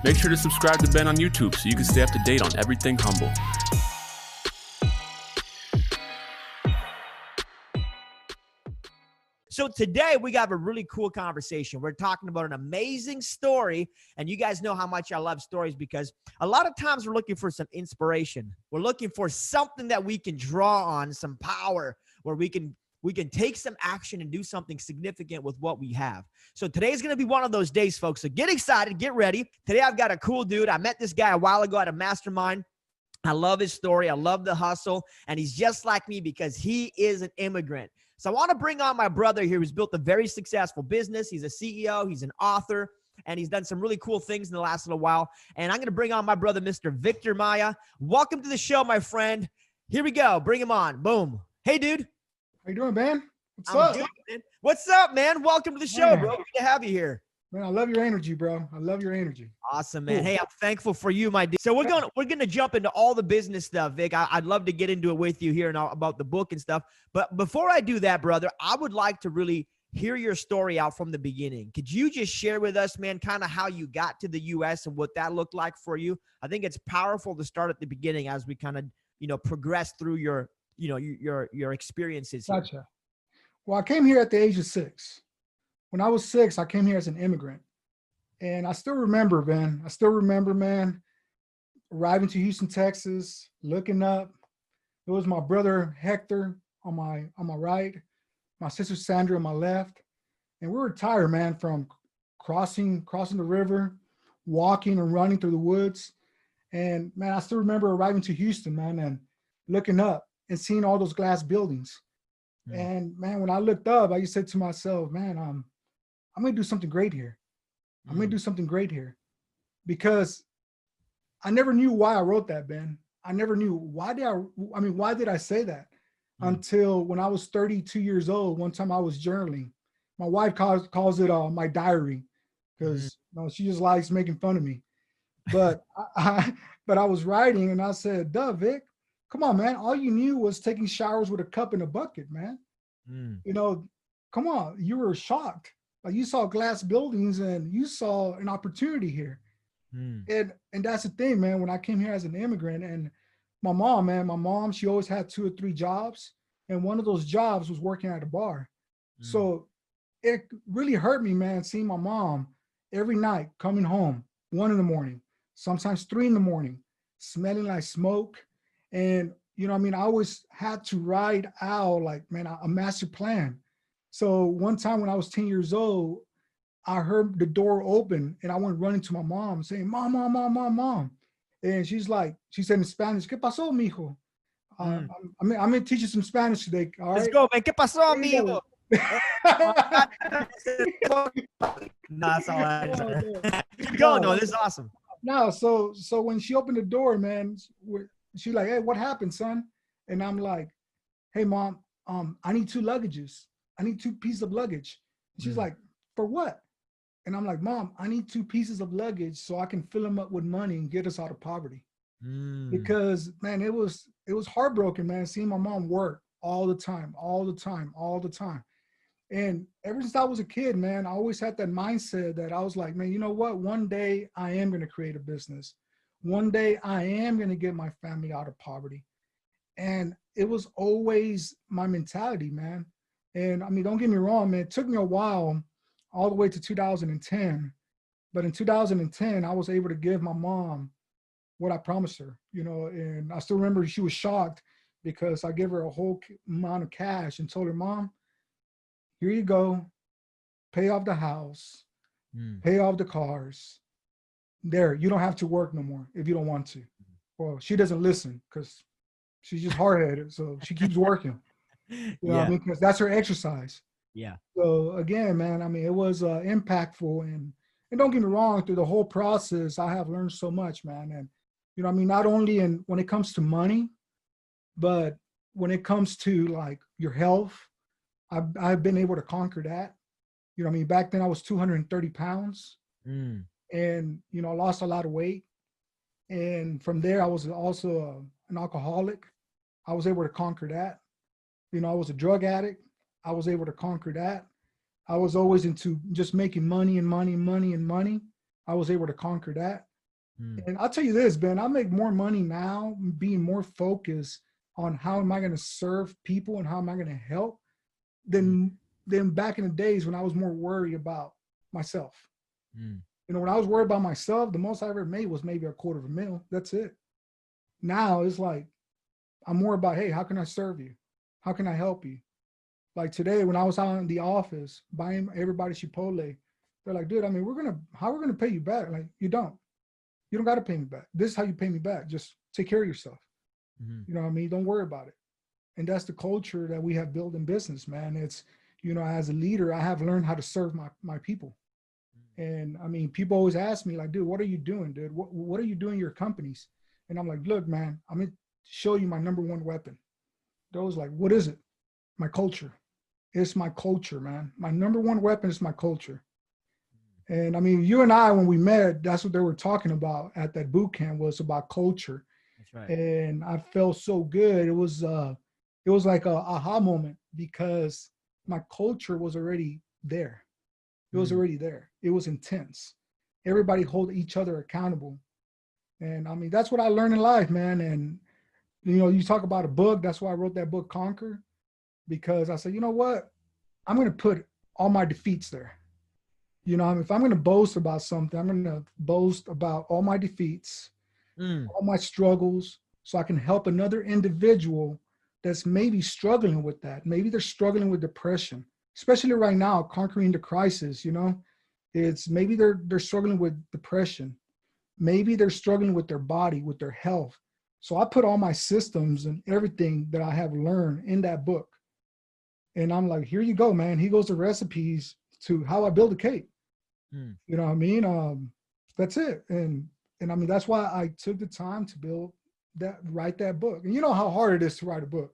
Make sure to subscribe to Ben on YouTube so you can stay up to date on everything Humble. So today we got a really cool conversation. We're talking about an amazing story, and you guys know how much I love stories because a lot of times we're looking for some inspiration. We're looking for something that we can draw on, some power where we can take some action and do something significant with what we have. So today's going to be one of those days, folks. So get excited, get ready. Today I've got a cool dude. I met this guy a while ago at a mastermind. I love his story. I love the hustle. And he's just like me because he is an immigrant. So I want to bring on my brother here who's built a very successful business. He's a CEO. He's an author. And he's done some really cool things in the last little while. And I'm going to bring on my brother, Mr. Victor Maya. Welcome to the show, my friend. Here we go. Bring him on. Boom. Hey, dude. How you doing, man? What's up? Good, man. What's up, man? Welcome to the show, bro. Good to have you here. Man, I love your energy, bro. I love your energy. Awesome, man. Cool. Hey, I'm thankful for you, my dude. So we're gonna jump into all the business stuff, Vic. I'd love to get into it with you here and about the book and stuff. But before I do that, brother, I would like to really hear your story out from the beginning. Could you just share with us, man, kind of how you got to the U.S. and what that looked like for you? I think it's powerful to start at the beginning as we kind of, progress through your experiences here. Gotcha. Well, I came here at the age of 6. When I was 6, I came here as an immigrant. And I still remember, man, arriving to Houston, Texas, looking up. It was my brother Hector on my right, my sister Sandra on my left. And we were tired, man, from crossing the river, walking and running through the woods. And man, I still remember arriving to Houston, man, and looking up and seeing all those glass buildings. Mm. And man, when I looked up, I just said to myself, man, I'm going to do something great here. I'm going to do something great here, because I never knew why I wrote that, Ben. I never knew why did I say that until when I was 32 years old. One time I was journaling. My wife calls it my diary, because she just likes making fun of me. But I was writing and I said, duh, Vic, come on, man. All you knew was taking showers with a cup and a bucket, man. Come on. You were shocked. Like, you saw glass buildings and you saw an opportunity here. And that's the thing, man. When I came here as an immigrant, and my mom, she always had 2 or 3 jobs. And one of those jobs was working at a bar. So it really hurt me, man, seeing my mom every night coming home 1 a.m, sometimes 3 a.m, smelling like smoke. And, I always had to write out, like, man, a master plan. So one time when I was 10 years old, I heard the door open and I went running to my mom saying, Mom. And she said in Spanish, ¿Qué pasó, mijo? I'm going to teach you some Spanish today. All right? Let's go, man. ¿Qué pasó, amigo? That's all right. Keep going, though. This is awesome. No, so when she opened the door, man, she's like, hey, what happened, son? And I'm like, hey, Mom, I need 2 luggages. I need 2 pieces of luggage. And she's like, for what? And I'm like, Mom, I need 2 pieces of luggage so I can fill them up with money and get us out of poverty. Because, man, it was heartbroken, man, seeing my mom work all the time. And ever since I was a kid, man, I always had that mindset that I was like, man, you know what? One day I am going to create a business. One day I am going to get my family out of poverty. And it was always my mentality, man. And don't get me wrong, man, it took me a while, all the way to 2010. But in 2010, I was able to give my mom what I promised her, and I still remember she was shocked because I gave her a whole amount of cash and told her, Mom, here you go, pay off the house, pay off the cars. There, you don't have to work no more if you don't want to. Well, she doesn't listen because she's just hard-headed, so she keeps working. You know what I mean? Because that's her exercise. Yeah. So again, man, it was impactful, and don't get me wrong, through the whole process, I have learned so much, man. And not only when it comes to money, but when it comes to like your health, I've been able to conquer that. Back then I was 230 pounds, and I lost a lot of weight. And from there, I was also an alcoholic. I was able to conquer that. I was a drug addict. I was able to conquer that. I was always into just making money. I was able to conquer that. And I'll tell you this, Ben, I make more money now being more focused on how am I going to serve people and how am I going to help than back in the days when I was more worried about myself. You know, when I was worried about myself, the most I ever made was maybe $250,000. That's it. Now it's like, I'm more about, hey, how can I serve you? How can I help you? Like today, when I was out in the office buying everybody Chipotle, they're like, dude, I mean, how we're going to pay you back? Like, you don't got to pay me back. This is how you pay me back. Just take care of yourself. You know what I mean? Don't worry about it. And that's the culture that we have built in business, man. It's, you know, as a leader, I have learned how to serve my people. And I mean, people always ask me like, dude, what are you doing, dude? What are you doing in your companies? And I'm like, look, man, I'm going to show you my number one weapon. Those like, what is it? My culture. It's my culture, man. My number one weapon is my culture. And I mean, you and I, when we met, that's what they were talking about at that boot camp, was about culture. That's right. And I felt so good. It was like a aha moment because my culture was already there. It was already there. It was intense. Everybody hold each other accountable. And I mean, that's what I learned in life, man. And, you know, you talk about a book. That's why I wrote that book, Conquer, because I said, you know what? I'm going to put all my defeats there. You know, if I'm going to boast about something, I'm going to boast about all my defeats, all my struggles, so I can help another individual that's maybe struggling with that. Maybe they're struggling with depression, especially right now, conquering the crisis, you know. It's maybe they're struggling with depression. Maybe they're struggling with their body, with their health. So I put all my systems and everything that I have learned in that book. And I'm like, here you go, man. Here goes the recipes to how I build a cake. You know what I mean? That's it. And I mean, that's why I took the time to write that book. And you know how hard it is to write a book.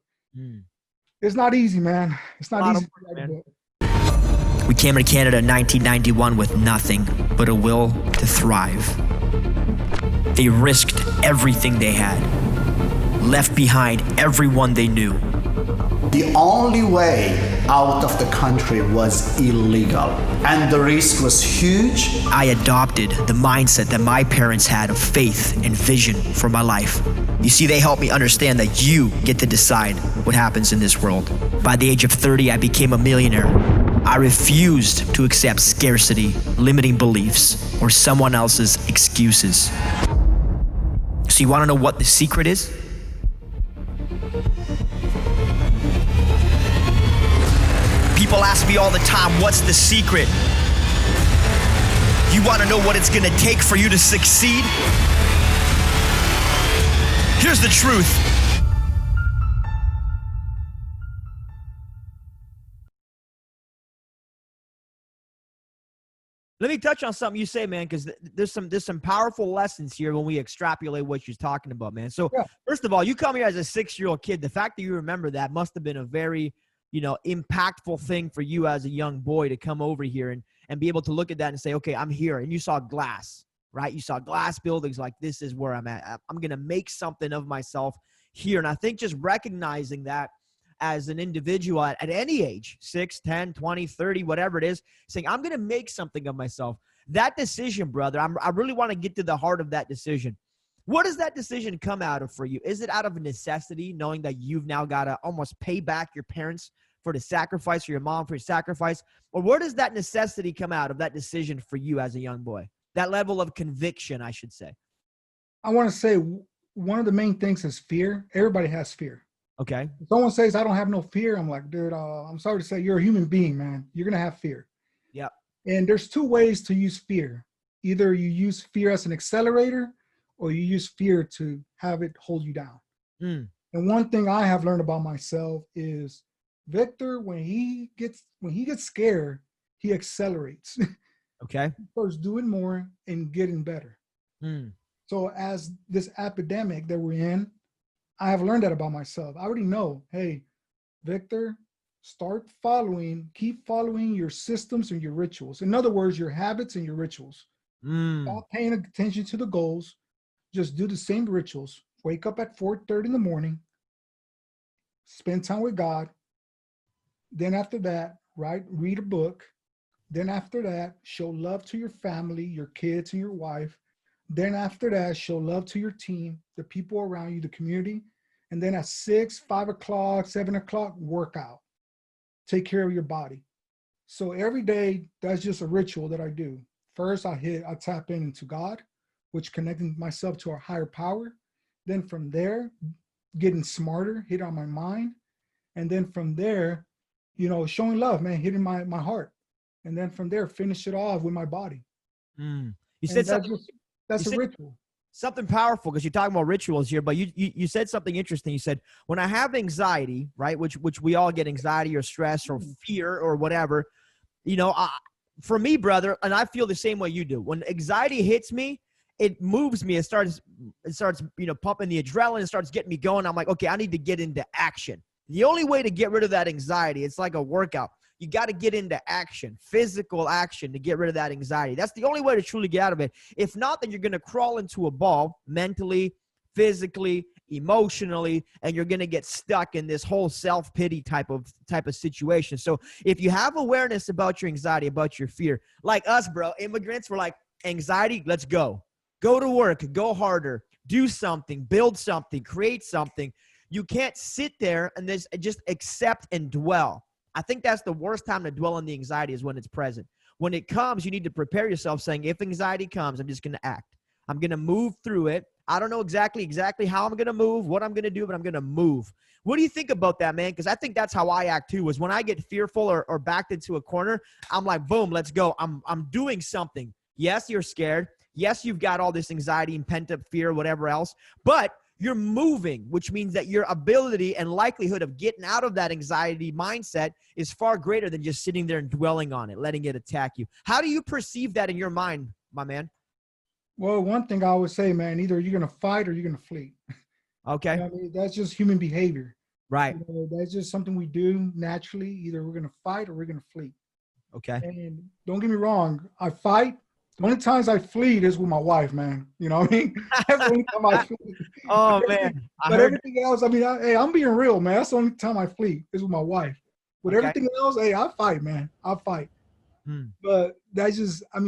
It's not easy, man. It's not easy to write a book. We came to Canada in 1991 with nothing but a will to thrive. They risked everything they had, left behind everyone they knew. The only way out of the country was illegal, and the risk was huge. I adopted the mindset that my parents had of faith and vision for my life. You see, they helped me understand that you get to decide what happens in this world. By the age of 30, I became a millionaire. I refused to accept scarcity, limiting beliefs, or someone else's excuses. So you want to know what the secret is? People ask me all the time, what's the secret? You want to know what it's going to take for you to succeed? Here's the truth. Let me touch on something you say, man, because there's some powerful lessons here when we extrapolate what you're talking about, man. So First of all, you come here as a 6-year-old kid. The fact that you remember that must have been a very, you know, impactful thing for you as a young boy to come over here and be able to look at that and say, okay, I'm here. And you saw glass, right? You saw glass buildings like, this is where I'm at. I'm going to make something of myself here. And I think just recognizing that as an individual at any age, 6, 10, 20, 30, whatever it is, saying, I'm going to make something of myself. That decision, brother, I really want to get to the heart of that decision. What does that decision come out of for you? Is it out of necessity, knowing that you've now got to almost pay back your parents for the sacrifice, or your mom for your sacrifice? Or where does that necessity come out of that decision for you as a young boy? That level of conviction, I should say. I want to say one of the main things is fear. Everybody has fear. Okay. If someone says, I don't have no fear, I'm like, dude, I'm sorry to say, you're a human being, man. You're going to have fear. Yeah. And there's 2 ways to use fear. Either you use fear as an accelerator, or you use fear to have it hold you down. And one thing I have learned about myself is Victor, when he gets scared, he accelerates. Okay. He starts doing more and getting better. So as this epidemic that we're in, I have learned that about myself. I already know, hey, Victor, keep following your systems and your rituals. In other words, your habits and your rituals. Stop paying attention to the goals. Just do the same rituals. Wake up at 4:30 in the morning. Spend time with God. Then after that, read a book. Then after that, show love to your family, your kids, and your wife. Then after that, show love to your team, the people around you, the community. And then at 6, 5 o'clock, 7 o'clock, workout. Take care of your body. So every day, that's just a ritual that I do. First, I tap into God, which connecting myself to our higher power. Then from there, getting smarter, hit on my mind. And then from there, showing love, man, hitting my heart. And then from there, finish it off with my body. You And said something. That's you a said ritual. something powerful, because you're talking about rituals here, but you said something interesting. You said, when I have anxiety, right, which we all get, anxiety or stress or fear or whatever, for me, brother, and I feel the same way you do. When anxiety hits me, it moves me. It starts pumping the adrenaline. It starts getting me going. I'm like, okay, I need to get into action. The only way to get rid of that anxiety, it's like a workout. You got to get into action, physical action, to get rid of that anxiety. That's the only way to truly get out of it. If not, then you're going to crawl into a ball mentally, physically, emotionally, and you're going to get stuck in this whole self-pity type of situation. So if you have awareness about your anxiety, about your fear, like us, bro, immigrants, we're like, anxiety, let's go. Go to work, go harder, do something, build something, create something. You can't sit there and just accept and dwell. I think that's the worst time to dwell on the anxiety, is when it's present. When it comes, you need to prepare yourself saying, if anxiety comes, I'm just going to act. I'm going to move through it. I don't know exactly how I'm going to move, what I'm going to do, but I'm going to move. What do you think about that, man? Because I think that's how I act too, is when I get fearful or backed into a corner, I'm like, boom, let's go. I'm doing something. Yes, you're scared. Yes, you've got all this anxiety and pent-up fear, whatever else, but you're moving, which means that your ability and likelihood of getting out of that anxiety mindset is far greater than just sitting there and dwelling on it, letting it attack you. How do you perceive that in your mind, my man? Well, one thing I would say, man, either you're going to fight or you're going to flee. Okay. I mean, that's just human behavior. Right. That's just something we do naturally. Either we're going to fight or we're going to flee. Okay. And don't get me wrong, I fight. The only times I flee is with my wife, man. You know what I mean? That's the only time I flee. Oh, man. But everything else, I mean, I'm being real, man. That's the only time I flee is with my wife. With everything else, I fight, man. I fight. But that's just I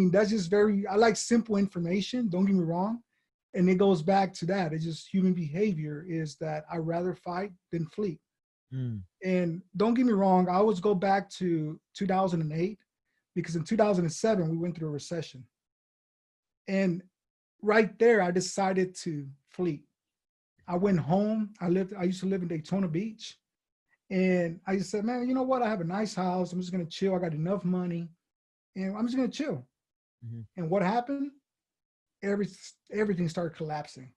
like simple information. Don't get me wrong. And it goes back to that. It's just human behavior is that I rather fight than flee. And don't get me wrong, I always go back to 2008, because in 2007, we went through a recession. And right there, I decided to flee. I went home. I used to live in Daytona Beach. And I just said, man, you know what? I have a nice house. I'm just going to chill. I got enough money. And I'm just going to chill. And what happened? Everything started collapsing.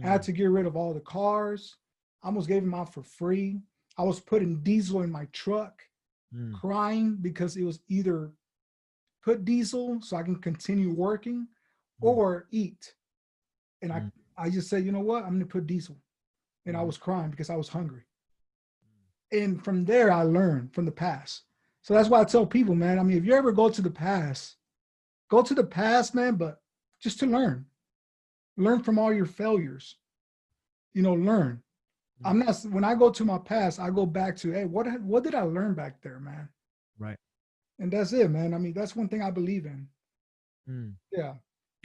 I had to get rid of all the cars. I almost gave them out for free. I was putting diesel in my truck, crying because it was either put diesel so I can continue working or eat. And I just said, you know what? I'm going to put diesel. And I was crying because I was hungry. And from there, I learned from the past. So that's why I tell people, man, I mean, if you ever go to the past, man, but just to learn from all your failures, learn. When I go to my past, I go back to, hey, what did I learn back there, man? Right. And that's it, man. I mean, that's one thing I believe in. Yeah.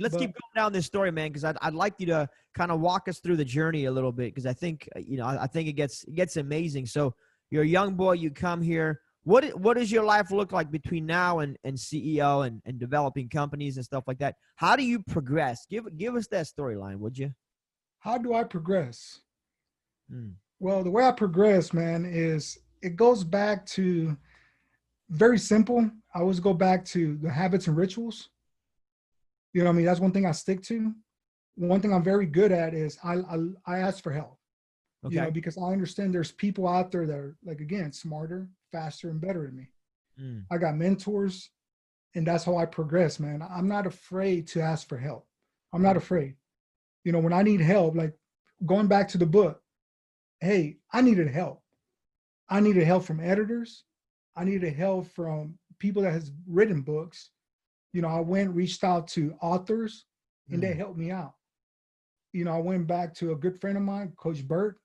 Let's keep going down this story, man, because I'd like you to kind of walk us through the journey a little bit, because I think, I think it gets amazing. So you're a young boy, you come here. What does your life look like between now and CEO and developing companies and stuff like that? How do you progress? Give us that storyline, would you? How do I progress? Well, the way I progress, man, is it goes back to very simple. I always go back to the habits and rituals. You know what I mean? That's one thing I stick to. One thing I'm very good at is I ask for help. Okay. Because I understand there's people out there that are, like, again, smarter, faster, and better than me. I got mentors, and that's how I progress, man. I'm not afraid to ask for help. I'm not afraid. When I need help, like going back to the book, hey, I needed help. I needed help from editors. I needed help from people that has written books. I reached out to authors, and they helped me out. I went back to a good friend of mine, Coach Burt,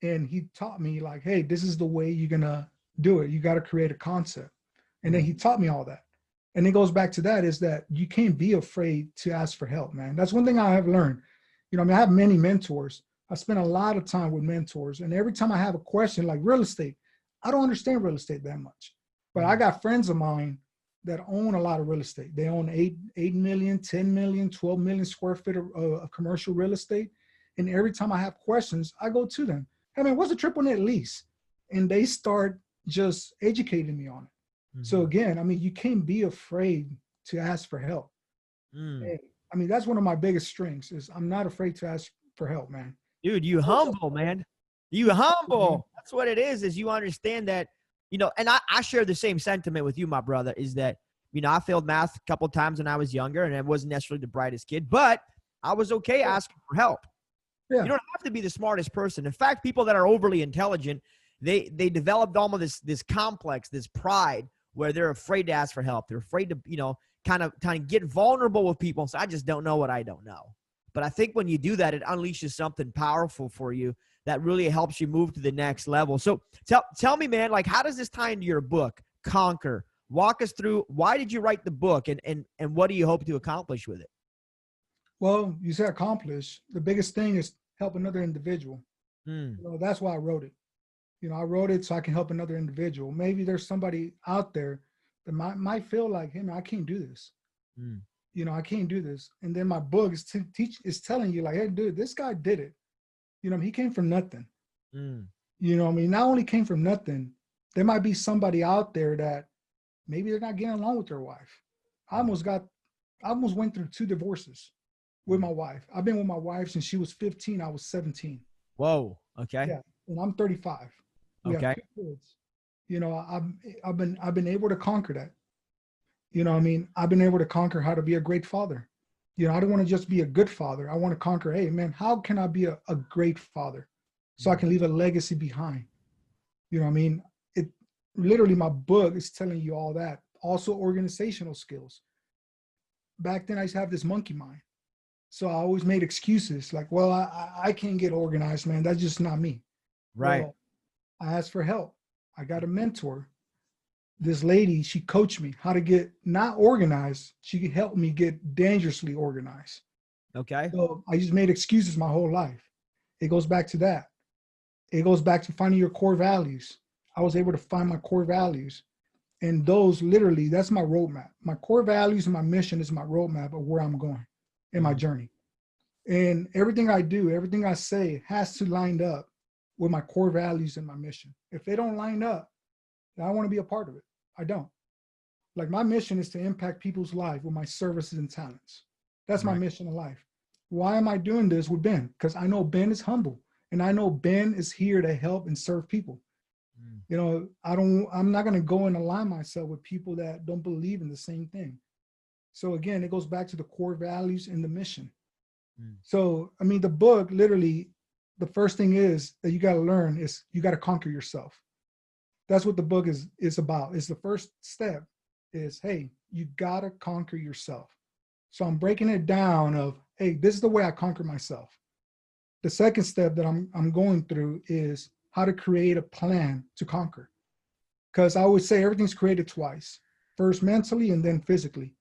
and he taught me, like, hey, this is the way you're going to do it. You got to create a concept. And then he taught me all that. And it goes back to that, is that you can't be afraid to ask for help, man. That's one thing I have learned. You know, I mean, I have many mentors. I spend a lot of time with mentors. And every time I have a question like real estate, I don't understand real estate that much. But I got friends of mine that own a lot of real estate. They own 8 million, 10 million, 12 million square feet of commercial real estate. And every time I have questions, I go to them. Hey, man, what's a triple net lease? And they start just educating me on it. So again, I mean, you can't be afraid to ask for help. And, I mean, that's one of my biggest strengths is I'm not afraid to ask for help, man. Dude, you humble, man. You humble. That's what it is you understand that, you know, and I share the same sentiment with you, my brother, is that, you know, I failed math a couple of times when I was younger and I wasn't necessarily the brightest kid, but I was okay asking for help. Yeah. You don't have to be the smartest person. In fact, people that are overly intelligent, they developed almost this complex, this pride, where they're afraid to ask for help. They're afraid to, you know, kind of get vulnerable with people. So I just don't know what I don't know. But I think when you do that, it unleashes something powerful for you that really helps you move to the next level. So tell me, man, like, how does this tie into your book, Conquer? Walk us through, why did you write the book and what do you hope to accomplish with it? Well, you said accomplish. The biggest thing is help another individual. You know, that's why I wrote it. You know, I wrote it so I can help another individual. Maybe there's somebody out there that might feel like, hey, man, I can't do this. You know, I can't do this. And then my book is telling you, like, hey, dude, this guy did it. You know, he came from nothing. You know, I mean, not only came from nothing, there might be somebody out there that maybe they're not getting along with their wife. I almost went through 2 divorces with my wife. I've been with my wife since she was 15. I was 17. Whoa. Okay. Yeah. And I'm 35. We okay. have 2 kids. You know, I've been able to conquer that. You know what I mean? I've been able to conquer how to be a great father. You know, I don't want to just be a good father. I want to conquer, hey, man, how can I be a great father so I can leave a legacy behind? You know what I mean? It literally, my book is telling you all that. Also organizational skills. Back then I used to have this monkey mind. So I always made excuses like, well, I can't get organized, man. That's just not me. Right. Well, I asked for help. I got a mentor. This lady, she coached me how to get not organized. She helped me get dangerously organized. Okay. So I just made excuses my whole life. It goes back to that. It goes back to finding your core values. I was able to find my core values. And those literally, that's my roadmap. My core values and my mission is my roadmap of where I'm going in my journey. And everything I do, everything I say has to line up with my core values and my mission. If they don't line up, then I want to be a part of it. I don't. Like, my mission is to impact people's life with my services and talents. That's my mission in life. Why am I doing this with Ben? Because I know Ben is humble and I know Ben is here to help and serve people. You know, I'm not going to go and align myself with people that don't believe in the same thing. So again, it goes back to the core values and the mission. So, I mean, the book, literally, the first thing is that you got to learn is you got to conquer yourself. That's what the book is about. It's the first step is, hey, you got to conquer yourself. So I'm breaking it down of, hey, this is the way I conquer myself. The second step that I'm going through is how to create a plan to conquer. Because I always say everything's created twice, first mentally and then physically.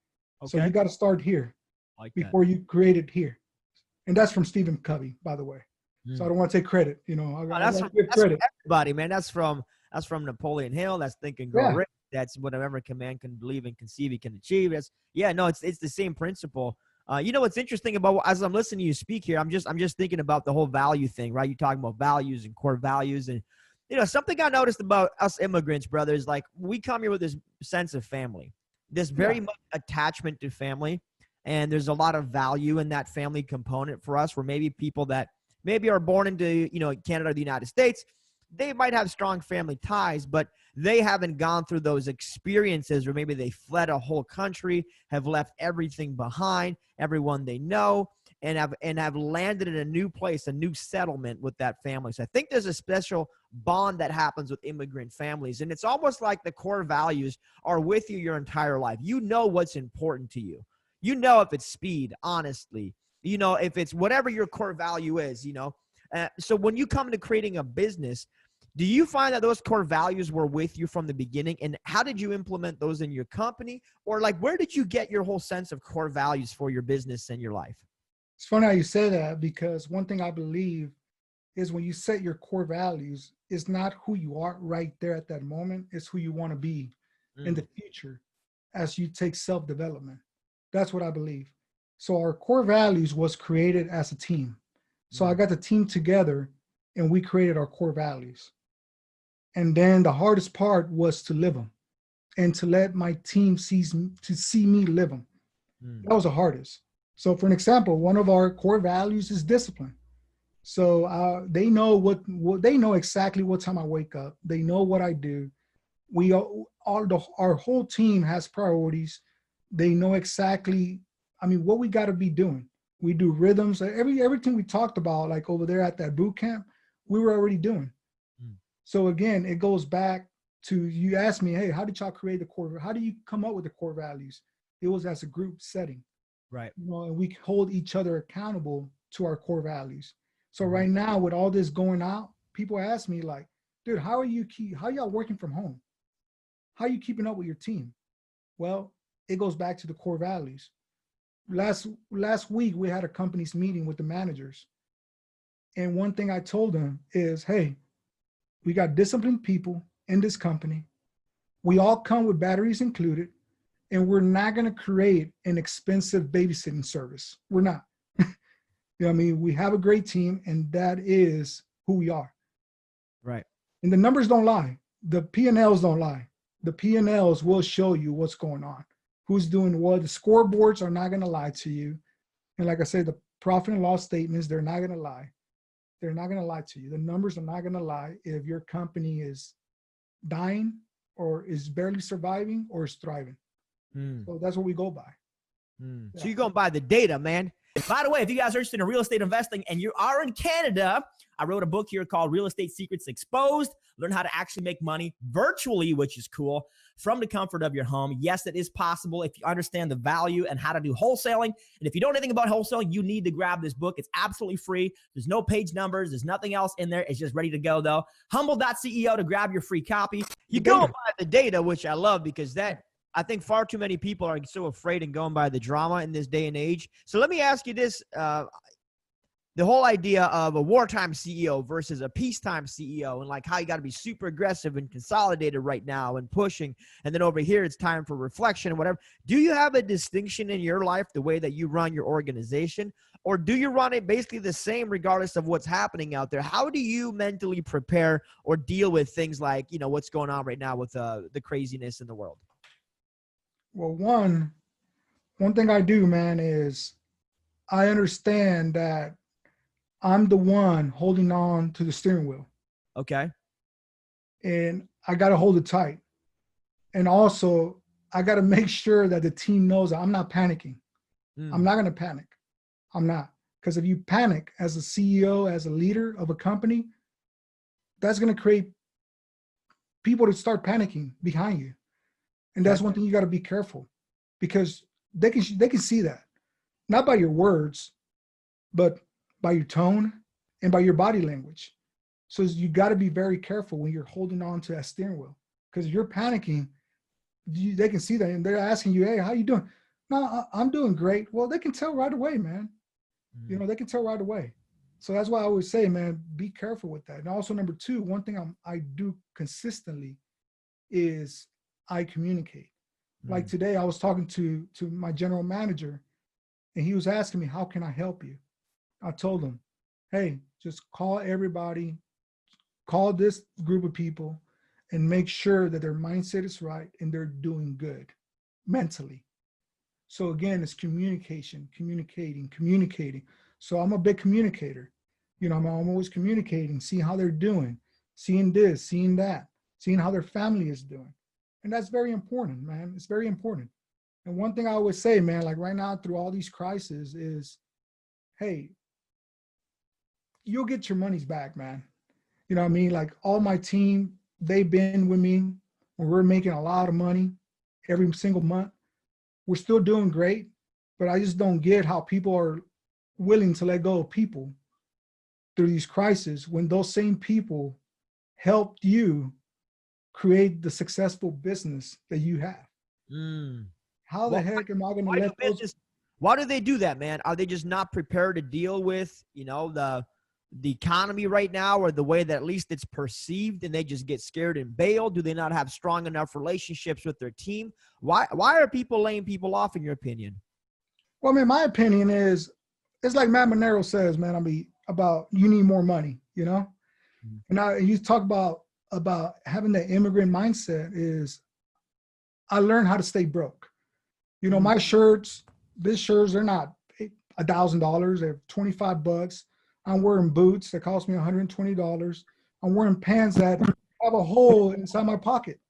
Okay. So you got to start here before you create it here. And that's from Stephen Covey, by the way. So I don't want to take credit, you know. That's from everybody, man. That's from Napoleon Hill. That's Think and Grow Rich. That's whatever man can believe and conceive, he can achieve. It's the same principle. You know what's interesting about, as I'm listening to you speak here, I'm just thinking about the whole value thing, right? You're talking about values and core values, and you know, something I noticed about us immigrants, brothers, like we come here with this sense of family, this very much attachment to family, and there's a lot of value in that family component for us. Where maybe people that maybe are born into, you know, Canada or the United States, they might have strong family ties, but they haven't gone through those experiences where maybe they fled a whole country, have left everything behind, everyone they know, and have landed in a new place, a new settlement with that family. So I think there's a special bond that happens with immigrant families. And it's almost like the core values are with you your entire life. You know what's important to you. You know if it's speed, honestly. You know if it's whatever your core value is, you know. So when you come to creating a business, Do you find that those core values were with you from the beginning? And how did you implement those in your company? Or like, where did you get your whole sense of core values for your business and your life? It's funny how you say that, because one thing I believe is when you set your core values, it's not who you are right there at that moment. It's who you want to be in the future as you take self-development. That's what I believe. So our core values was created as a team. So I got the team together and we created our core values. And then the hardest part was to live them and to let my team see me live them. That was the hardest. So for an example, one of our core values is discipline. So they know what they know exactly what time I wake up. They know what I do. Our whole team has priorities. They know exactly, what we got to be doing. We do rhythms. Everything we talked about, like over there at that boot camp, we were already doing. So again, it goes back to, you asked me, hey, how did y'all create the core? How do you come up with the core values? It was as a group setting. Right. And we hold each other accountable to our core values. So right now, with all this going out, people ask me like, dude, how y'all working from home? How are you keeping up with your team? Well, it goes back to the core values. Last week, we had a company's meeting with the managers. And one thing I told them is, hey, we got disciplined people in this company. We all come with batteries included, and we're not going to create an expensive babysitting service. We're not. We have a great team, and that is who we are. Right. And the numbers don't lie. The P&Ls don't lie. The P&Ls will show you what's going on, who's doing what. The scoreboards are not going to lie to you. And like I said, the profit and loss statements, they're not going to lie. They're not going to lie to you. The numbers are not going to lie if your company is dying or is barely surviving or is thriving. So that's what we go by. Yeah. So you're going by the data, man. By the way, if you guys are interested in real estate investing and you are in Canada, I wrote a book here called Real Estate Secrets Exposed. Learn how to actually make money virtually, which is cool, from the comfort of your home. Yes, it is possible if you understand the value and how to do wholesaling. And if you don't know anything about wholesaling, you need to grab this book. It's absolutely free. There's no page numbers. There's nothing else in there. It's just ready to go, though. Humble.ceo to grab your free copy. You go by the data, which I love, because I think far too many people are so afraid and going by the drama in this day and age. So let me ask you this. The whole idea of a wartime CEO versus a peacetime CEO, and like how you got to be super aggressive and consolidated right now and pushing. And then over here, it's time for reflection and whatever. Do you have a distinction in your life, the way that you run your organization? Or do you run it basically the same regardless of what's happening out there? How do you mentally prepare or deal with things like, what's going on right now with the craziness in the world? Well, one thing I do, man, is I understand that I'm the one holding on to the steering wheel. Okay. And I got to hold it tight. And also, I got to make sure that the team knows that I'm not panicking. I'm not going to panic. I'm not. Because if you panic as a CEO, as a leader of a company, that's going to create people to start panicking behind you. And that's one thing you got to be careful, because they can see that, not by your words, but by your tone and by your body language. So you got to be very careful when you're holding on to that steering wheel, because if you're panicking, they can see that and they're asking you, hey, how you doing? No, I'm doing great. Well, they can tell right away, man. They can tell right away. So that's why I always say, man, be careful with that. And also, number two, one thing I do consistently is I communicate. Like today, I was talking to my general manager, and he was asking me, how can I help you? I told him, hey, just call everybody, call this group of people, and make sure that their mindset is right and they're doing good mentally. So again, it's communicating. So I'm a big communicator. I'm always communicating, seeing how they're doing, seeing this, seeing that, seeing how their family is doing. And that's very important, man. It's very important. And one thing I always say, man, like right now through all these crises is, hey, you'll get your money's back, man. You know what I mean? Like all my team, they've been with me when we're making a lot of money every single month. We're still doing great, but I just don't get how people are willing to let go of people through these crises when those same people helped you create the successful business that you have. How the heck am I going to let those? Why do they do that, man? Are they just not prepared to deal with, the economy right now, or the way that at least it's perceived, and they just get scared and bail? Do they not have strong enough relationships with their team? Why are people laying people off, in your opinion? Well, I mean, my opinion is, it's like Matt Monero says, man, about you need more money, And you talk about having that immigrant mindset is, I learned how to stay broke. My shirts, they're not $1,000. They're $25. I'm wearing boots that cost me $120. I'm wearing pants that have a hole inside my pocket.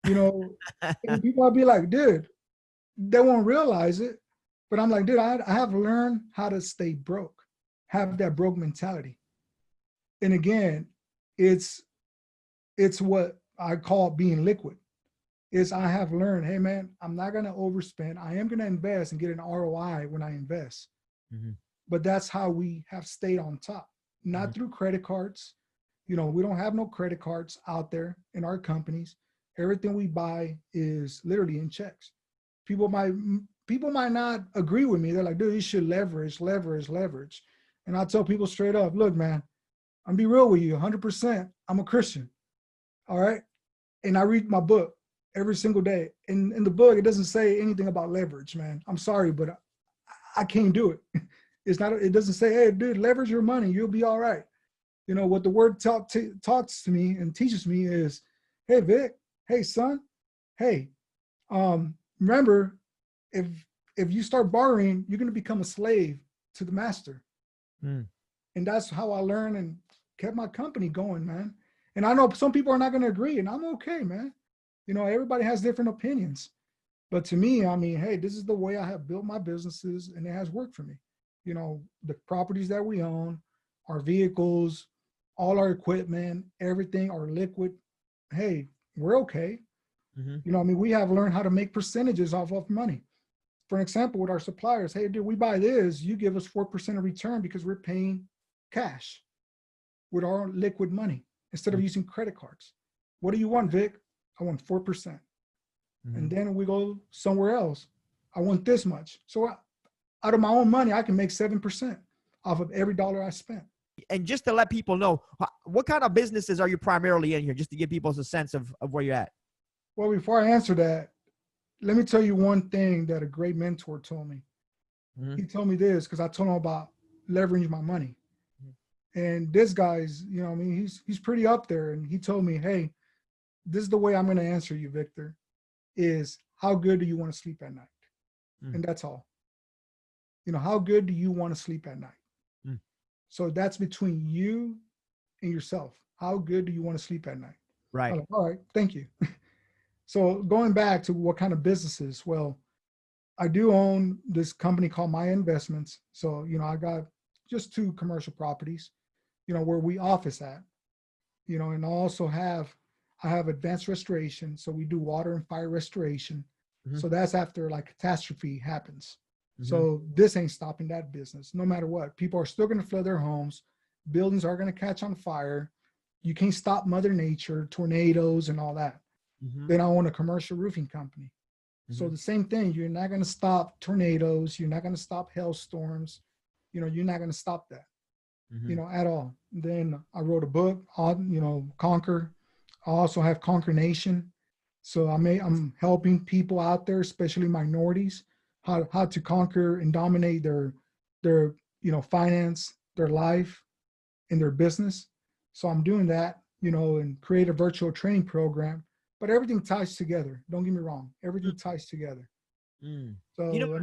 And people might be like, dude, they won't realize it. But I'm like, dude, I have learned how to stay broke, have that broke mentality. And again, it's what I call being liquid. I have learned, hey man, I'm not going to overspend. I am going to invest and get an ROI when I invest. But that's how we have stayed on top, not through credit cards. We don't have no credit cards out there in our companies. Everything we buy is literally in checks. People might not agree with me. They're like, dude, you should leverage. And I tell people straight up, look, man, I'm be real with you, 100%. I'm a Christian. All right. And I read my book every single day. And in the book, it doesn't say anything about leverage, man. I'm sorry, but I can't do it. It doesn't say, hey, dude, leverage your money. You'll be all right. What the word talks to me and teaches me is, hey, Vic, hey, son, hey, remember, if you start borrowing, you're going to become a slave to the master. And that's how I learned and kept my company going, man. And I know some people are not going to agree, and I'm okay, man. Everybody has different opinions. But to me, I mean, hey, this is the way I have built my businesses, and it has worked for me. The properties that we own, our vehicles, all our equipment, everything, our liquid, hey, we're okay. We have learned how to make percentages off of money. For example, with our suppliers, hey, dude, we buy this, you give us 4% of return because we're paying cash with our liquid money instead of using credit cards. What do you want, Vic? I want 4%. And then we go somewhere else. I want this much. So out of my own money, I can make 7% off of every dollar I spent. And just to let people know, what kind of businesses are you primarily in here, just to give people a sense of where you're at? Well, before I answer that, let me tell you one thing that a great mentor told me. He told me this because I told him about leveraging my money. And this guy's, he's pretty up there. And he told me, hey, this is the way I'm going to answer you, Victor, is how good do you want to sleep at night? And that's all. How good do you want to sleep at night? So that's between you and yourself. How good do you want to sleep at night? Right. Like, all right. Thank you. So going back to what kind of businesses, well, I do own this company called My Investments. So, I got just 2 commercial properties, where we office at, and I have advanced restoration. So we do water and fire restoration. So that's after like catastrophe happens. So this ain't stopping that business. No matter what, people are still going to flood their homes. Buildings are going to catch on fire. You can't stop Mother Nature, tornadoes and all that. Then I own a commercial roofing company. So the same thing, you're not going to stop tornadoes. You're not going to stop hailstorms. You're not going to stop that, at all. Then I wrote a book on, Conquer. I also have Conquer Nation. So I'm helping people out there, especially minorities, how to conquer and dominate their finance, their life, and their business. So I'm doing that, and create a virtual training program. But everything ties together. Don't get me wrong. Everything ties together. So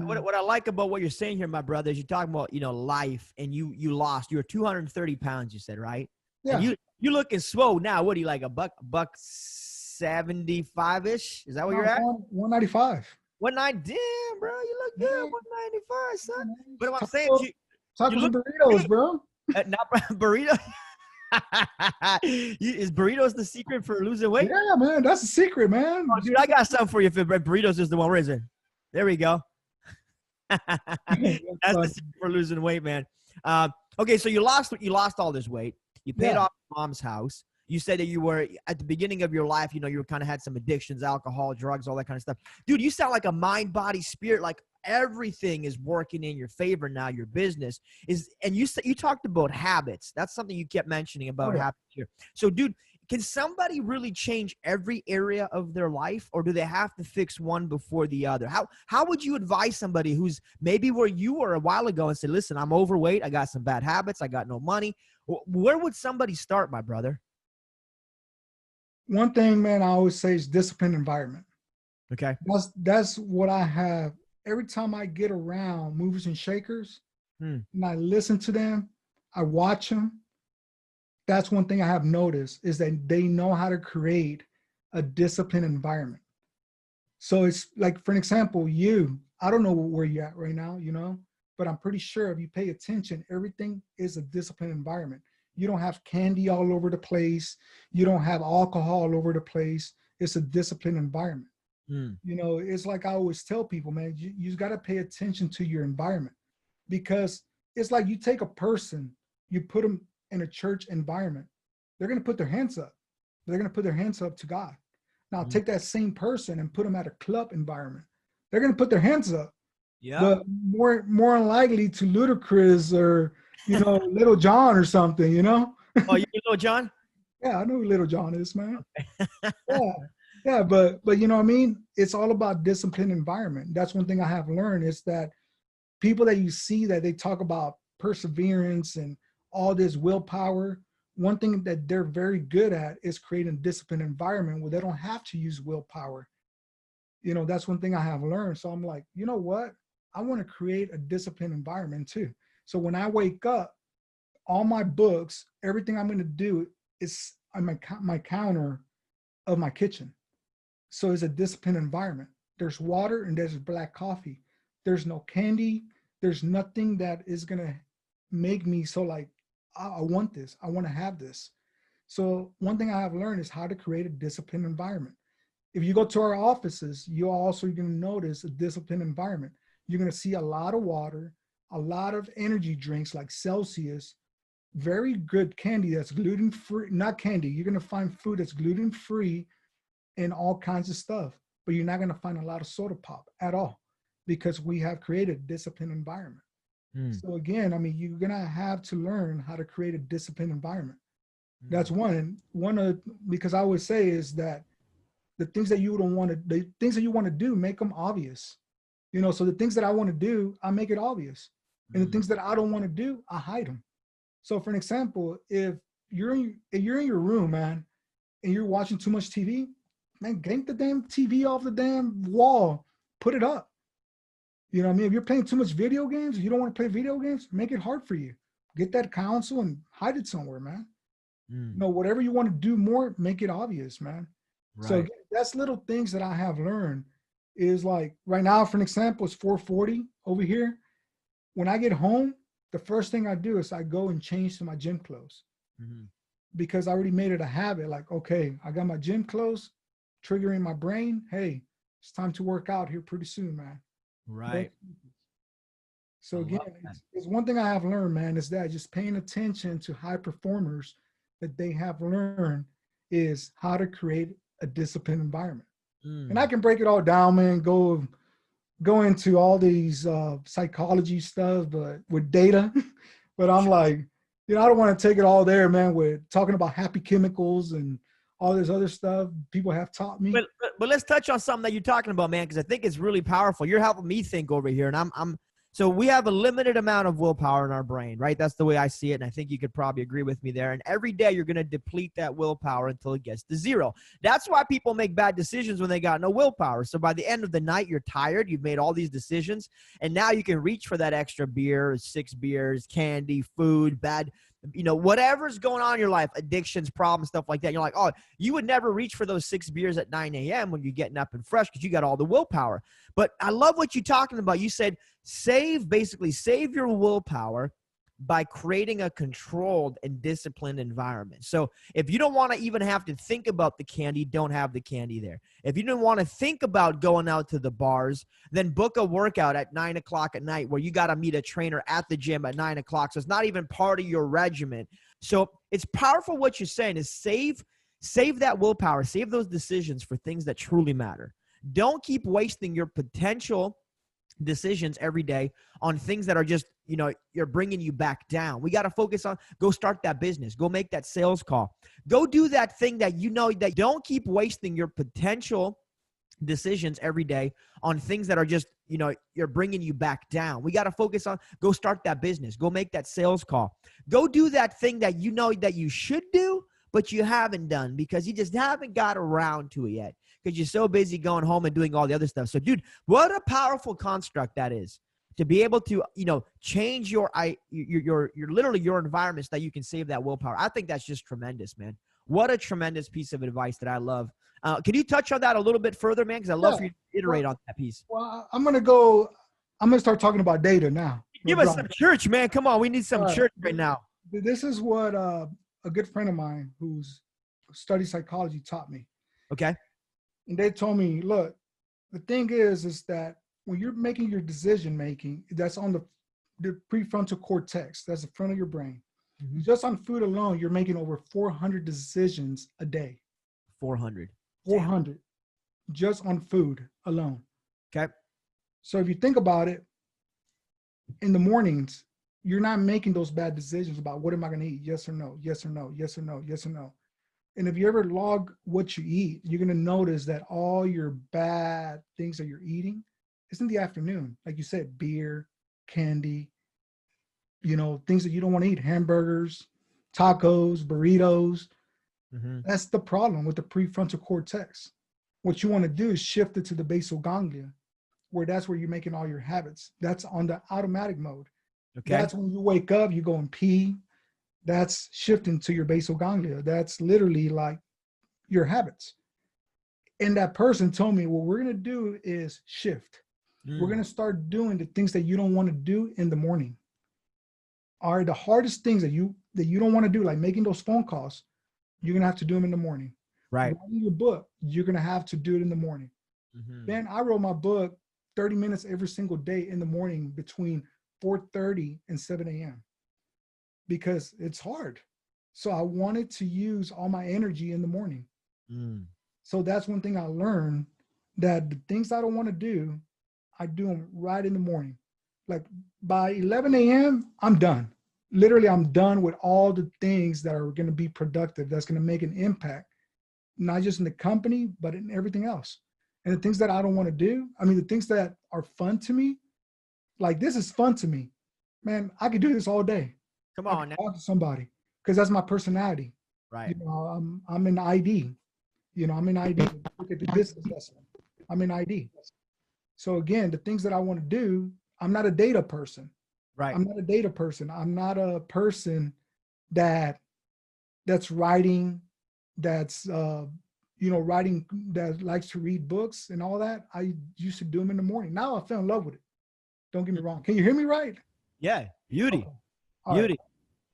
what I like about what you're saying here, my brother, is you're talking about, life, and you were 230 pounds, you said, right? Yeah. And you looking swole now. What are you, like a buck 75-ish? Is that what you're at? 195. 190. Damn, bro, you look good. 195, son. But what I'm saying, Tacos and burritos, bro. Not burrito. Is burritos the secret for losing weight? Yeah, man, that's the secret, man. Oh, dude, I got something for you. If burritos is the one, where is it? There we go. That's the secret for losing weight, man. Okay, so you lost all this weight. You paid off mom's house. You said that you were at the beginning of your life, you know, you kind of had some addictions, alcohol, drugs, all that kind of stuff. Dude, you sound like a mind, body, spirit, like everything is working in your favor now. Your business is, and you talked about habits. That's something you kept mentioning about habits here. So dude, can somebody really change every area of their life, or do they have to fix one before the other? How would you advise somebody who's maybe where you were a while ago and said, listen, I'm overweight, I got some bad habits, I got no money. Where would somebody start, my brother? One thing, man, I always say is disciplined environment. Okay. That's what I have. Every time I get around movers and shakers and I listen to them, I watch them. That's one thing I have noticed is that they know how to create a disciplined environment. So it's like, for an example, I don't know where you're at right now, you know, but I'm pretty sure if you pay attention, everything is a disciplined environment. You don't have candy all over the place. You don't have alcohol all over the place. It's a disciplined environment. You know, it's like I always tell people, man, you got to pay attention to your environment, because it's like you take a person, you put them in a church environment, they're going to put their hands up. They're going to put their hands up to God. Now take that same person and put them at a club environment. They're going to put their hands up. Yeah. But more likely to Ludacris or, you know, Little John or something, you know? Oh, you know John? Yeah, I know who Little John is, man. Yeah, but you know what I mean? It's all about disciplined environment. That's one thing I have learned is that people that you see that they talk about perseverance and all this willpower, one thing that they're very good at is creating a disciplined environment where they don't have to use willpower. You know, that's one thing I have learned. So I'm like, you know what? I want to create a disciplined environment too. So when I wake up, all my books, everything I'm going to do is on my counter of my kitchen. So it's a disciplined environment. There's water and there's black coffee. There's no candy. There's nothing that is going to make me so like, I want this. I want to have this. So one thing I have learned is how to create a disciplined environment. If you go to our offices, you're also going to notice a disciplined environment. You're going to see a lot of water, a lot of energy drinks like Celsius, very good candy that's gluten-free, not candy. You're going to find food that's gluten-free and all kinds of stuff, but you're not going to find a lot of soda pop at all because we have created a disciplined environment. So again, I mean, you're going to have to learn how to create a disciplined environment. That's one. And because I would say is that the things that you want to do, make them obvious. You know, so the things that I want to do, I make it obvious. And the things that I don't want to do, I hide them. So for an example, if you're in your room, man, and you're watching too much TV, man, gank the damn TV off the damn wall, put it up. You know what I mean? If you're playing too much video games, you don't want to play video games, make it hard for you. Get that console and hide it somewhere, man. You know, whatever you want to do more, make it obvious, man. Right. So that's little things that I have learned is like right now, for an example, it's 4:40 over here. When I get home, the first thing I do is I go and change to my gym clothes because I already made it a habit. Like, okay, I got my gym clothes, triggering my brain. Hey, it's time to work out here pretty soon, man. Right. So again, it's one thing I have learned, man, is that just paying attention to high performers that they have learned is how to create a disciplined environment. And I can break it all down, man, go into all these psychology stuff, but with data, but I'm like, you know, I don't want to take it all there, man, with talking about happy chemicals and all this other stuff people have taught me. But let's touch on something that you're talking about, man, because I think it's really powerful. You're helping me think over here. And so we have a limited amount of willpower in our brain, right? That's the way I see it. And I think you could probably agree with me there. And every day you're going to deplete that willpower until it gets to zero. That's why people make bad decisions when they got no willpower. So by the end of the night, you're tired. You've made all these decisions. And now you can reach for that extra beer, 6 beers, candy, food, bad, you know, whatever's going on in your life, addictions, problems, stuff like that. You're like, oh, you would never reach for those 6 beers at 9 a.m. when you're getting up and fresh because you got all the willpower. But I love what you're talking about. You said basically save your willpower by creating a controlled and disciplined environment. So if you don't want to even have to think about the candy, don't have the candy there. If you don't want to think about going out to the bars, then book a workout at 9 o'clock at night where you got to meet a trainer at the gym at 9 o'clock. So it's not even part of your regimen. So it's powerful what you're saying is save that willpower, save those decisions for things that truly matter. Don't keep wasting your potential decisions every day on things that are just, you're bringing you back down. We got to focus on, go start that business, go make that sales call, go do that thing that that don't keep wasting your potential decisions every day on things that are just, you're bringing you back down. We got to focus on, go start that business, go make that sales call, go do that thing that that you should do, but you haven't done because you just haven't got around to it yet because you're so busy going home and doing all the other stuff. So dude, what a powerful construct that is to be able to, change your literally your environment so that you can save that willpower. I think that's just tremendous, man. What a tremendous piece of advice that I love. Can you touch on that a little bit further, man? Because I love for you to iterate on that piece. Well, I'm going to start talking about data now. Give us some church, man. Come on. We need some church right now. This is what a good friend of mine who's studied psychology taught me. Okay. And they told me, look, the thing is that when you're making your decision making, that's on the prefrontal cortex. That's the front of your brain. Mm-hmm. Just on food alone, you're making over 400 decisions a day. 400. Just on food alone. Okay. So if you think about it, in the mornings, you're not making those bad decisions about what am I going to eat? Yes or no, yes or no, yes or no, yes or no. And if you ever log what you eat, you're going to notice that all your bad things that you're eating is in the afternoon. Like you said, beer, candy, things that you don't want to eat, hamburgers, tacos, burritos. Mm-hmm. That's the problem with the prefrontal cortex. What you want to do is shift it to the basal ganglia, that's where you're making all your habits. That's on the automatic mode. Okay. That's when you wake up, you go and pee. That's shifting to your basal ganglia. That's literally like your habits. And that person told me, what we're going to do is shift. We're going to start doing the things that you don't want to do in the morning. Are the hardest things that you don't want to do, like making those phone calls, you're going to have to do them in the morning. Right. Writing your book, you're going to have to do it in the morning. Mm-hmm. Then I wrote my book 30 minutes every single day in the morning between 4:30 and 7 a.m. because it's hard. So I wanted to use all my energy in the morning. So that's one thing I learned, that the things I don't want to do, I do them right in the morning. Like by 11 a.m., I'm done. Literally, I'm done with all the things that are going to be productive, that's going to make an impact, not just in the company, but in everything else. And the things that I don't want to do, the things that are fun to me, like this is fun to me. Man, I could do this all day. Come on. Talk to somebody, because that's my personality. Right. I'm in ID. I'm in ID. Look at the business lesson. I'm in ID. So again, the things that I want to do, I'm not a data person. Right. I'm not a data person. I'm not a person that's writing, that's writing, that likes to read books and all that. I used to do them in the morning. Now I fell in love with it. Don't get me wrong. Can you hear me right? Yeah. Beauty. Okay. Beauty. Right.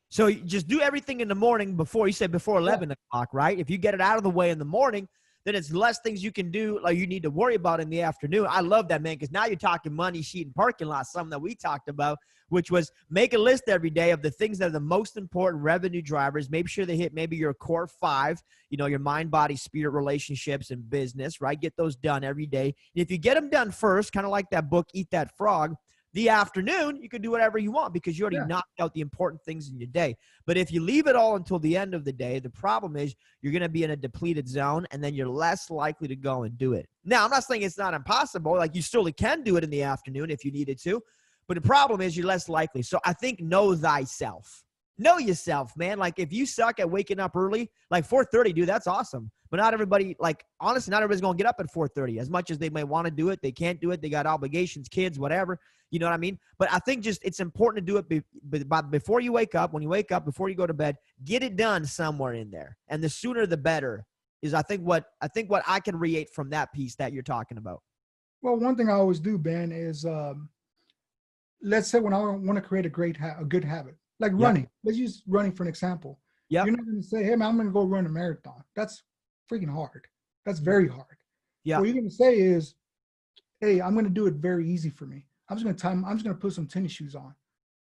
So you just do everything in the morning before 11 o'clock, right? If you get it out of the way in the morning, then it's less things you can do, like you need to worry about in the afternoon. I love that, man, because now you're talking money, sheet, and parking lot, something that we talked about, which was make a list every day of the things that are the most important revenue drivers. Make sure they hit maybe your core 5, your mind, body, spirit, relationships, and business, right? Get those done every day. And if you get them done first, kind of like that book, Eat That Frog, the afternoon, you can do whatever you want because you already knocked out the important things in your day. But if you leave it all until the end of the day, the problem is you're going to be in a depleted zone, and then you're less likely to go and do it. Now, I'm not saying it's not impossible. Like, you still can do it in the afternoon if you needed to. But the problem is you're less likely. So I think know thyself. Know yourself, man. Like, if you suck at waking up early, like 4:30, dude, that's awesome. But not everybody, honestly, not everybody's going to get up at 4:30. As much as they may want to do it, they can't do it. They got obligations, kids, whatever. You know what I mean? But I think just it's important to do it before you wake up, when you wake up, before you go to bed, get it done somewhere in there. And the sooner the better is I think what I can create from that piece that you're talking about. Well, one thing I always do, Ben, is let's say when I want to create a good habit, like running. Let's use running for an example. You're not going to say, hey, man, I'm going to go run a marathon. That's freaking hard. That's very hard. Yeah. What you're going to say is, hey, I'm going to do it very easy for me. I'm just going to put some tennis shoes on.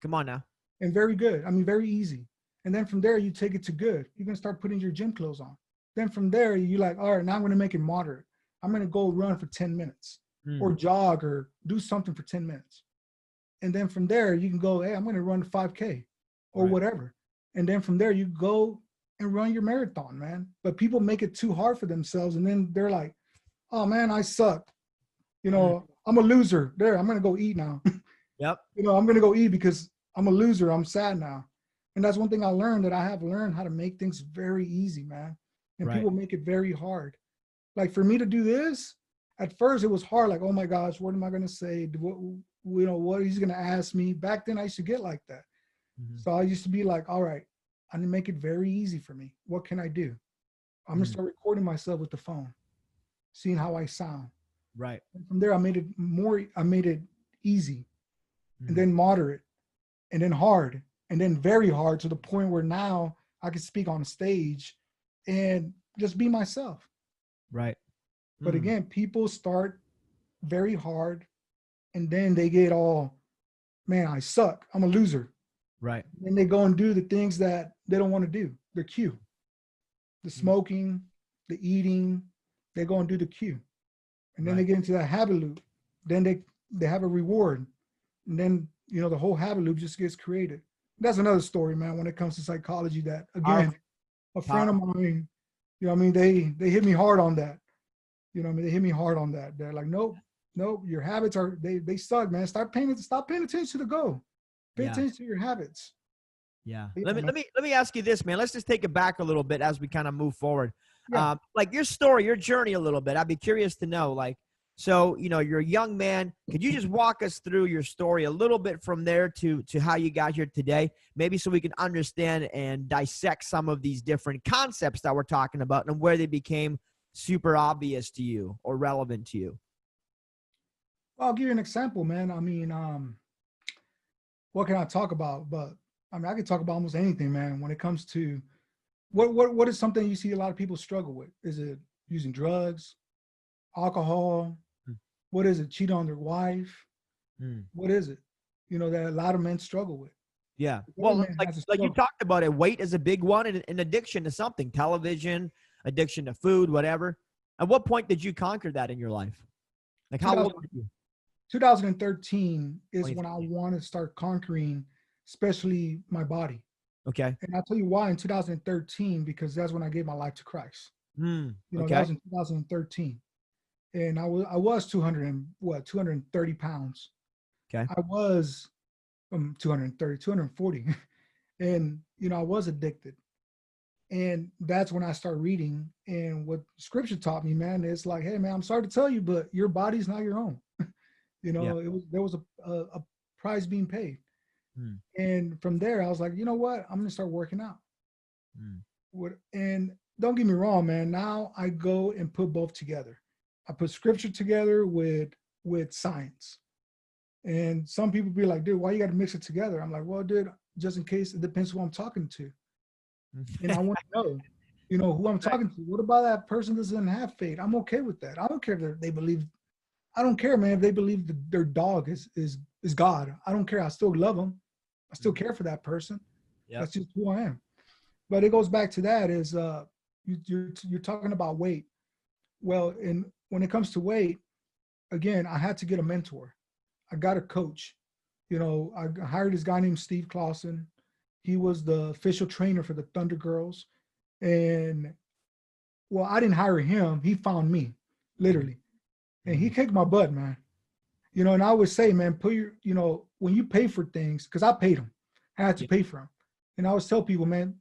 Come on now. And very good. Very easy. And then from there, you take it to good. You're going to start putting your gym clothes on. Then from there, you're like, all right, now I'm going to make it moderate. I'm going to go run for 10 minutes or jog or do something for 10 minutes. And then from there, you can go, hey, I'm going to run 5K or whatever. And then from there, you go and run your marathon, man. But people make it too hard for themselves. And then they're like, oh, man, I suck. You know, I'm a loser. There, I'm going to go eat now. Yep. You know, I'm going to go eat because I'm a loser. I'm sad now. And that's one thing I learned, that I have learned how to make things very easy, man. And people make it very hard. Like for me to do this, at first it was hard. Like, oh my gosh, what am I going to say? What he's going to ask me? Back then I used to get like that. So I used to be like, all right, I'm going to make it very easy for me. What can I do? I'm going to start recording myself with the phone, seeing how I sound. Right. And from there, I made it easy, and then moderate, and then hard, and then very hard, to the point where now I can speak on stage and just be myself. Right. But again, people start very hard, and then they get all, man, I suck. I'm a loser. Right. And they go and do the things that they don't want to do. They're cute. The smoking, the eating, they go and do the cue. And then they get into that habit loop. Then they have a reward. And then, you know, the whole habit loop just gets created. That's another story, man, when it comes to psychology, that, again, a friend of mine, you know what I mean, they hit me hard on that. You know what I mean? They hit me hard on that. They're like, nope, your habits are, they suck, man. Stop paying attention to the goal. Pay attention to your habits. Yeah. Let me ask you this, man. Let's just take it back a little bit as we kind of move forward. Yeah. Like your story, your journey a little bit. I'd be curious to know, like, so, you know, you're a young man. Could you just walk us through your story a little bit from there to how you got here today? Maybe so we can understand and dissect some of these different concepts that we're talking about and where they became super obvious to you or relevant to you. Well, I'll give you an example, man. I mean, what can I talk about? But I mean, I can talk about almost anything, man. When it comes to what is something you see a lot of people struggle with? Is it using drugs, alcohol? What is it? Cheat on their wife? What is it? You know, that a lot of men struggle with. Yeah. Well, like you talked about it, weight is a big one, and an addiction to something, television, addiction to food, whatever. At what point did you conquer that in your life? Like how old were you? 2013 is when I want to start conquering, especially my body. Okay. And I'll tell you why in 2013, because that's when I gave my life to Christ. You know, that was in 2013. And I was 230 pounds. Okay. I was 240. And, you know, I was addicted. And that's when I started reading. And what scripture taught me, man, is like, hey, man, I'm sorry to tell you, but your body's not your own. You know, there was a price being paid. And from there, I was like, you know what? I'm going to start working out. And don't get me wrong, man. Now I go and put both together. I put scripture together with science. And some people be like, dude, why you got to mix it together? I'm like, well, dude, just in case, it depends who I'm talking to. And I want to know, you know, who I'm talking to. What about that person that doesn't have faith? I'm okay with that. I don't care if they believe. I don't care, man, if they believe that their dog is God. I don't care. I still love them. I still care for that person. That's just who I am. But it goes back to that is you're talking about weight. Well, when it comes to weight, again, I had to get a mentor. I got a coach. You know, I hired this guy named Steve Clausen. He was the official trainer for the Thunder Girls. And, well, I didn't hire him. He found me, literally. And he kicked my butt, man. You know, and I would say, man, put your, you know, when you pay for things, because I paid him. I had to pay for him. And I always tell people, man,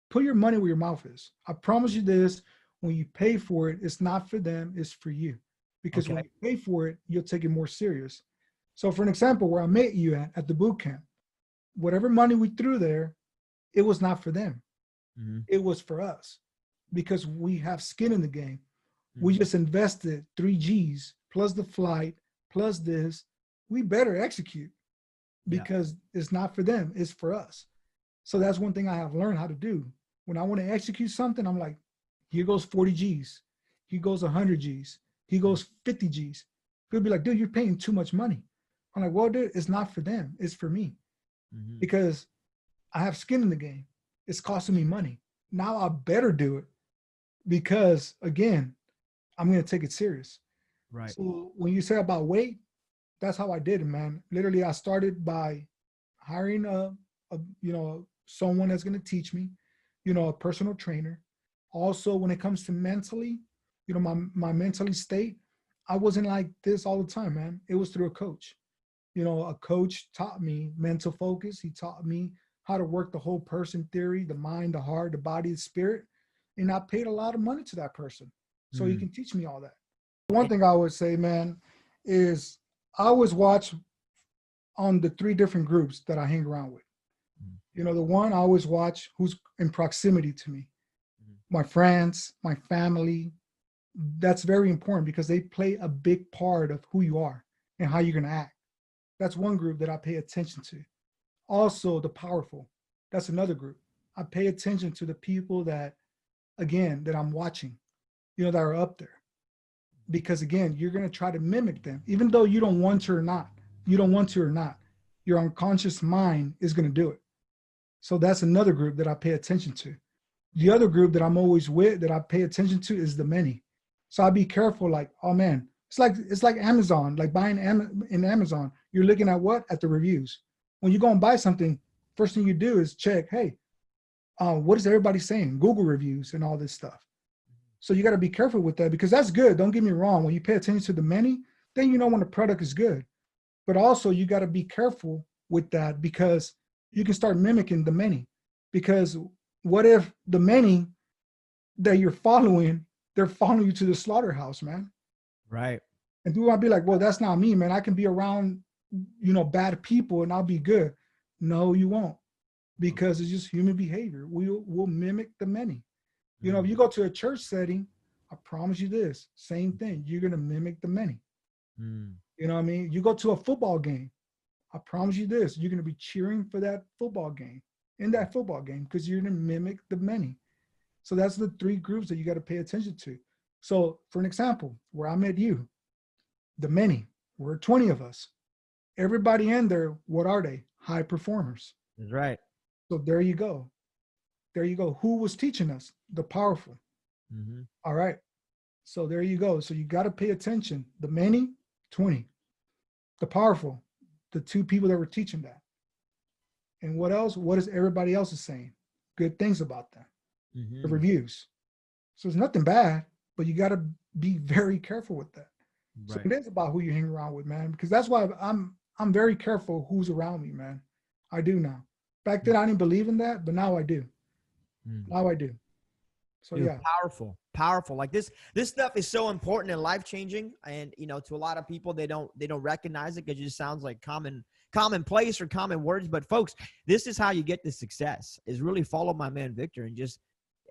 put your money where your mouth is. I promise you this, when you pay for it, it's not for them, it's for you. Because when you pay for it, you'll take it more serious. So for an example, where I met you at the boot camp, whatever money we threw there, it was not for them. It was for us because we have skin in the game. We just invested 3 G's plus the flight, plus this. We better execute because it's not for them, it's for us. So that's one thing I have learned how to do. When I want to execute something, I'm like, here goes 40 G's. Here goes 100 G's. Here goes 50 G's. He'll be like, dude, you're paying too much money. I'm like, well, dude, it's not for them. It's for me. Because I have skin in the game. It's costing me money. Now I better do it because, again, I'm going to take it serious. Right. So when you say about weight, that's how I did it, man. Literally, I started by hiring someone that's going to teach me, a personal trainer. Also, when it comes to mentally, my mentally state, I wasn't like this all the time, man. It was through a coach. A coach taught me mental focus. He taught me how to work the whole person theory, the mind, the heart, the body, the spirit. And I paid a lot of money to that person. So he can teach me all that. One thing I would say, man, is I always watch on the 3 different groups that I hang around with. The one I always watch who's in proximity to me. My friends, my family. That's very important because they play a big part of who you are and how you're going to act. That's one group that I pay attention to. Also, the powerful. That's another group. I pay attention to the people that I'm watching, that are up there. Because again, you're going to try to mimic them, even though you don't want to or not. Your unconscious mind is going to do it. So that's another group that I pay attention to. The other group that I'm always with, that I pay attention to, is the many. So I'll be careful, like, oh man, it's like Amazon, like buying in Amazon. You're looking at what? At the reviews. When you go and buy something, first thing you do is check, hey, what is everybody saying? Google reviews and all this stuff. So you got to be careful with that because that's good. Don't get me wrong. When you pay attention to the many, then you know when the product is good. But also you got to be careful with that because you can start mimicking the many. Because what if the many that you're following, they're following you to the slaughterhouse, man? Right. And people might be like, well, that's not me, man. I can be around, bad people and I'll be good. No, you won't. Because it's just human behavior. We'll mimic the many. If you go to a church setting, I promise you this, same thing. You're going to mimic the many. You know what I mean? You go to a football game, I promise you this, you're going to be cheering for that football game, because you're going to mimic the many. So that's the 3 groups that you got to pay attention to. So for an example, where I met you, the many, we're 20 of us. Everybody in there, what are they? High performers. That's right. So there you go. Who was teaching us? The powerful. All right. So there you go. So you got to pay attention. The many, 20. The powerful, the 2 people that were teaching that. And what else? What is everybody else is saying? Good things about them. The reviews. So it's nothing bad, but you got to be very careful with that. Right. So it is about who you hang around with, man, because that's why I'm very careful who's around me, man. I do now. Back then I didn't believe in that, but now I do. Now I do. So dude, yeah. Powerful. Like this stuff is so important and life-changing. And, to a lot of people, they don't recognize it because it just sounds like commonplace or common words. But folks, this is how you get to success, is really follow my man, Victor,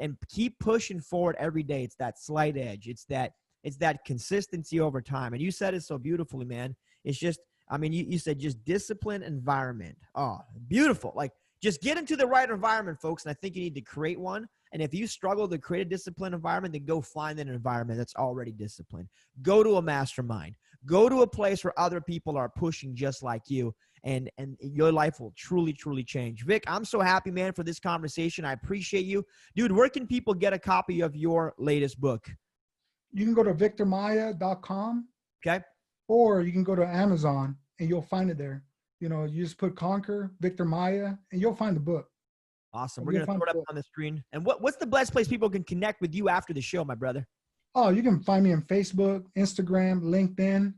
and keep pushing forward every day. It's that slight edge. It's that consistency over time. And you said it so beautifully, man. It's just, you said just discipline environment. Oh, beautiful. Like, just get into the right environment, folks. And I think you need to create one. And if you struggle to create a disciplined environment, then go find an environment that's already disciplined. Go to a mastermind. Go to a place where other people are pushing just like you. And your life will truly, truly change. Vic, I'm so happy, man, for this conversation. I appreciate you. Dude, where can people get a copy of your latest book? You can go to victormaya.com. Okay. Or you can go to Amazon and you'll find it there. You just put Conquer, Victor Maya, and you'll find the book. Awesome. We're going to throw it up on the screen. And what's the best place people can connect with you after the show, my brother? Oh, you can find me on Facebook, Instagram, LinkedIn.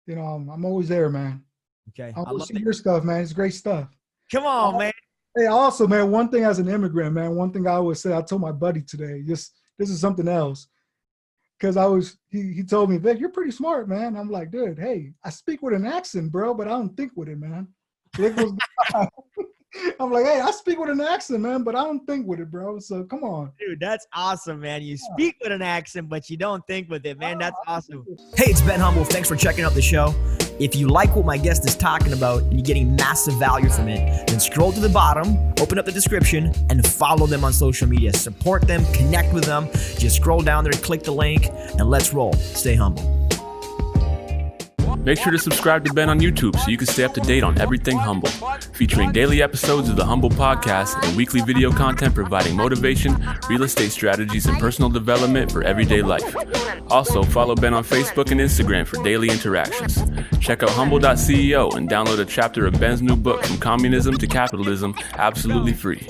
I'm always there, man. Okay. I love your stuff, man. It's great stuff. Come on, man. Hey, also, man, one thing as an immigrant, man, one thing I always say, I told my buddy today, this is something else. Because he told me, Vic, you're pretty smart, man. I'm like, dude, hey, I speak with an accent, bro, but I don't think with it, man. I'm like, hey, I speak with an accent, man, but I don't think with it, bro. So come on. Dude, that's awesome, man. You speak with an accent, but you don't think with it, man. That's awesome. Hey, it's Ben Humble. Thanks for checking out the show. If you like what my guest is talking about and you're getting massive value from it, then scroll to the bottom, open up the description, and follow them on social media. Support them, connect with them. Just scroll down there, click the link, and let's roll. Stay humble. Make sure to subscribe to Ben on YouTube so you can stay up to date on everything Humble, featuring daily episodes of the Humble Podcast and weekly video content providing motivation, real estate strategies, and personal development for everyday life. Also, follow Ben on Facebook and Instagram for daily interactions. Check out humble.ceo and download a chapter of Ben's new book, From Communism to Capitalism, absolutely free.